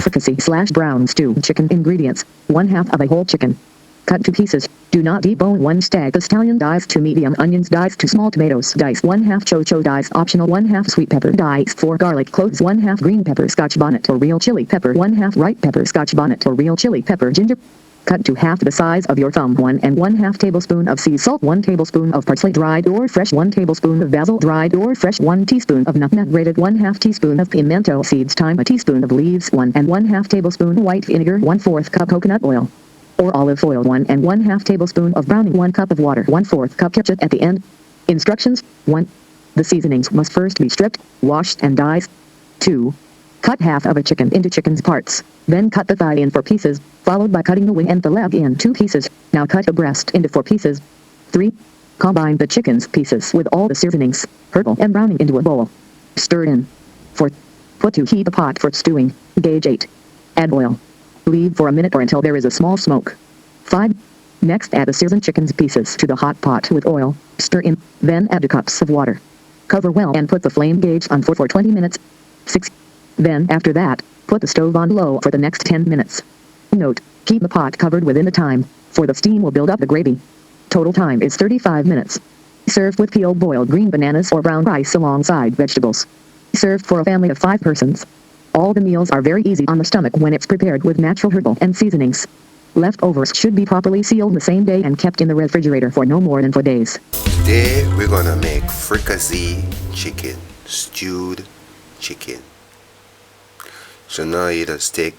Fricassee/brown stew chicken. Ingredients: 1/2 of a whole chicken, cut to pieces. Do not debone. 1 stag scallion diced to medium, onions diced to small, tomatoes diced 1/2, chocho diced optional 1/2, sweet pepper diced 4, garlic cloves 1/2, green pepper, Scotch bonnet or real chili pepper 1/2, ripe pepper, Scotch bonnet or real chili pepper, ginger cut to half the size of your thumb, 1 1/2 tablespoon of sea salt, 1 tablespoon of parsley dried or fresh, 1 tablespoon of basil dried or fresh, 1 teaspoon of nutmeg grated, 1/2 teaspoon of pimento seeds, thyme, a teaspoon of leaves, 1 1/2 tablespoon white vinegar, 1/4 cup coconut oil or olive oil, 1 1/2 tablespoon of browning, 1 cup of water, 1/4 cup ketchup at the end. Instructions: 1. The seasonings must first be stripped, washed and diced. 2. Cut half of a chicken into chicken's parts. Then cut the thigh in 4 pieces, followed by cutting the wing and the leg in 2 pieces. Now cut the breast into 4 pieces. 3. Combine the chicken's pieces with all the seasonings, purple and browning, into a bowl. Stir in. 4. Put to heat the pot for stewing. Gauge 8. Add oil. Leave for a minute or until there is a small smoke. 5. Next, add the seasoned chicken's pieces to the hot pot with oil. Stir in. Then add 2 cups of water. Cover well and put the flame gauge on for 20 minutes. 6. Then, after that, put the stove on low for the next 10 minutes. Note: keep the pot covered within the time, for the steam will build up the gravy. Total time is 35 minutes. Served with peeled boiled green bananas or brown rice alongside vegetables. Served for a family of 5 persons. All the meals are very easy on the stomach when it's prepared with natural herbal and seasonings. Leftovers should be properly sealed the same day and kept in the refrigerator for no more than 4 days. Today we're gonna make fricassee chicken, stewed chicken. So now you just take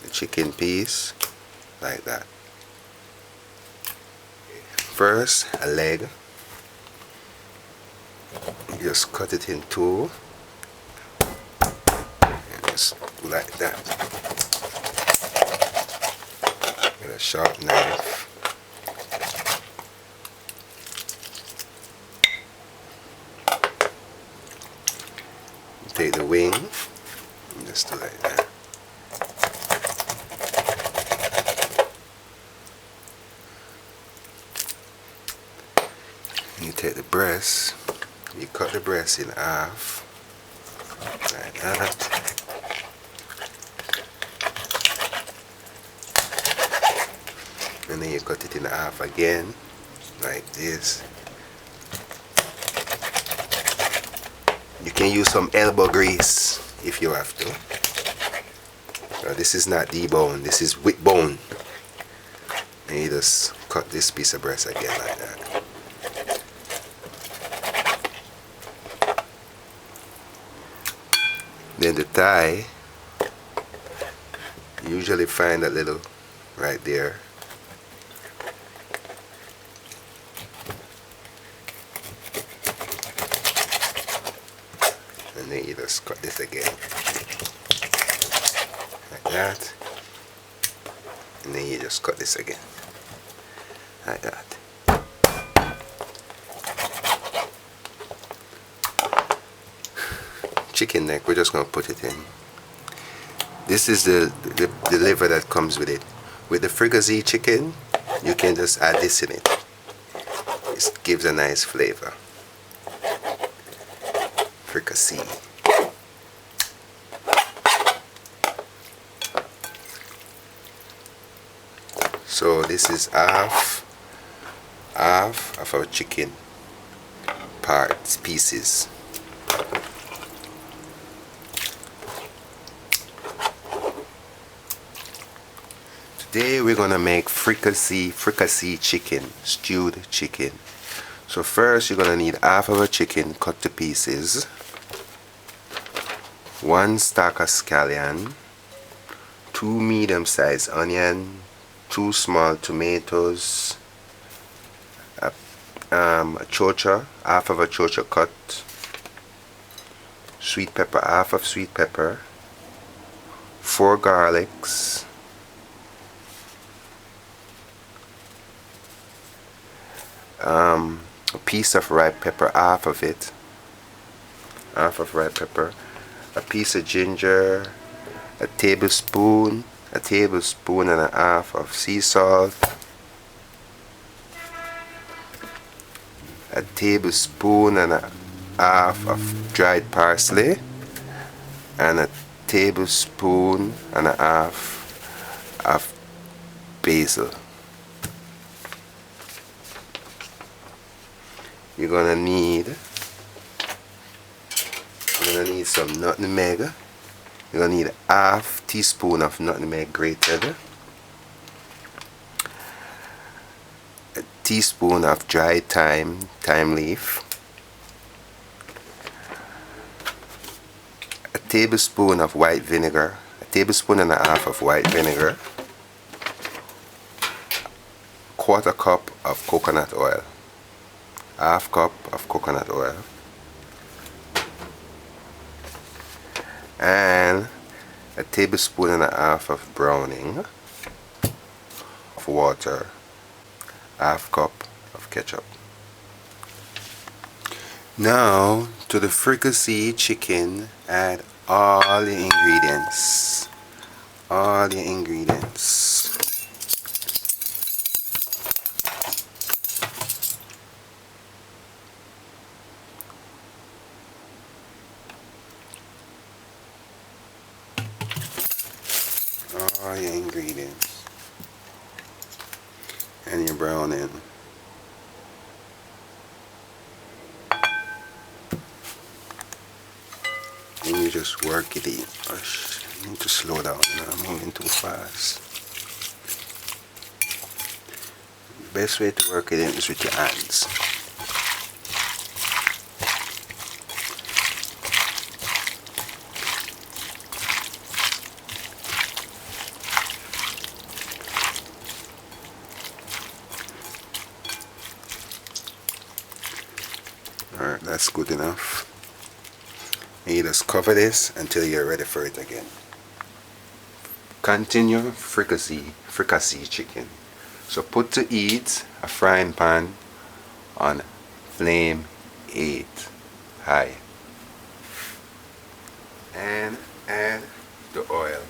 the chicken piece like that. First, a leg. You just cut it in 2. Just like that. With a sharp knife. Take the wing. Just do like that. You take the breast, you cut the breast in half, like that. And then you cut it in half again, like this. You can use some elbow grease if you have to. Now, this is not deboned, this is with bone. And you just cut this piece of breast again like that. Then the thigh, you usually find that little right there. And then you just cut this again. Like that. And then you just cut this again. Like that. Chicken neck, we're just going to put it in. This is the liver that comes with it. With the fricassee chicken, you can just add this in it. It gives a nice flavor. Fricassee. So this is half of our chicken pieces. Today we're gonna make fricassee chicken, stewed chicken. So first you're gonna need half of a chicken cut to pieces, 1 stalk of scallion, 2 medium-sized onion, 2 small tomatoes, a chocha, half of a chocha cut, sweet pepper, half of sweet pepper, 4 garlics, a piece of ripe pepper, half of it, ripe pepper, a piece of ginger, a tablespoon and a half of sea salt, a tablespoon and a half of dried parsley, and a tablespoon and a half of basil. You're gonna need some nutmeg. You're gonna need a half teaspoon of nutmeg grated, a teaspoon of dried thyme leaf, a tablespoon of white vinegar, a tablespoon and a half of white vinegar, quarter cup of coconut oil, half cup of coconut oil, and a tablespoon and a half of browning of water, half cup of ketchup. Now to the fricassee chicken, add all the ingredients. All the ingredients. All your ingredients. And your browning. And you just work it in. You need to slow down, I'm moving too fast. The best way to work it in is with your hands. Alright, that's good enough. And you just cover this until you're ready for it again. Continue fricassee chicken. So put to heat a frying pan on flame 8 high and add the oil.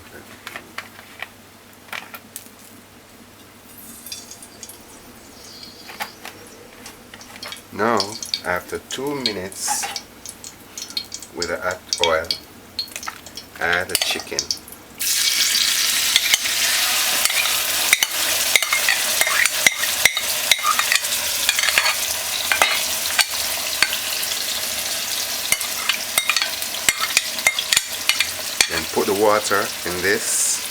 Now after 2 minutes with the hot oil, add the chicken. Then put the water in this.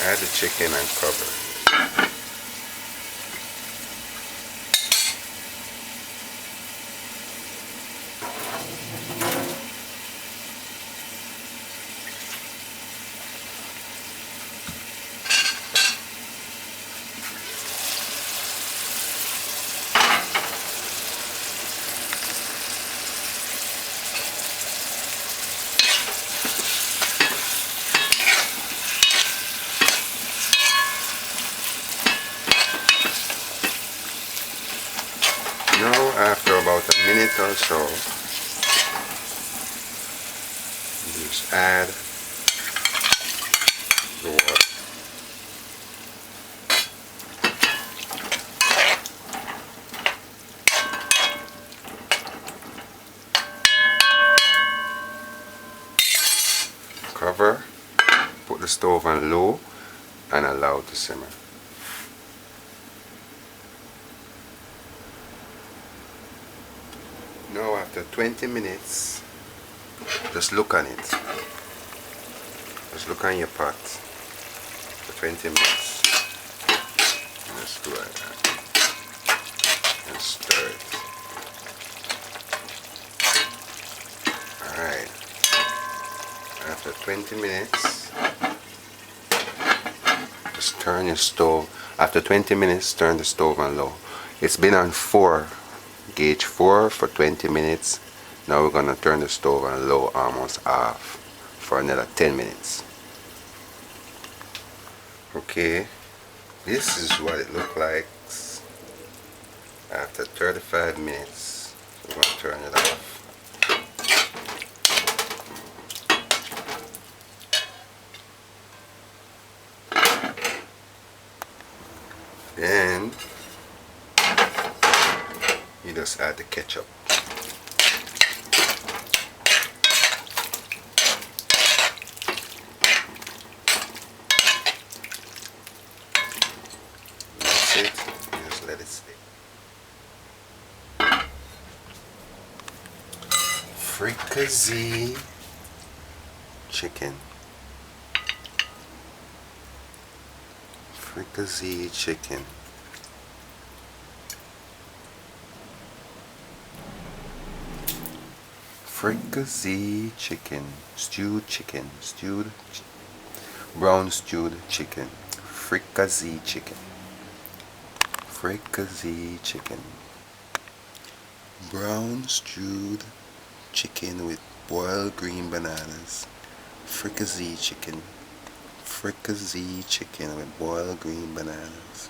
Add the chicken and cover. Now after about a minute or so, just add the water. Cover, put the stove on low and allow it to simmer. Now after 20 minutes, just look on it. Just look on your pot for 20 minutes. Just go like that. And stir it. Alright. After 20 minutes, just turn your stove. After 20 minutes, turn the stove on low. It's been on 4. Gauge 4 for 20 minutes. Now we're going to turn the stove on low, almost off, for another 10 minutes. Okay, this is what it looks like after 35 minutes. We're going to turn it off. Then you just add the ketchup. That's it. Just let it stay. Fricassee chicken. Fricassee chicken. Fricassee chicken. Stewed chicken. Brown stewed chicken. Fricassee chicken. Fricassee chicken. Brown stewed chicken with boiled green bananas. Fricassee chicken. Fricassee chicken with boiled green bananas.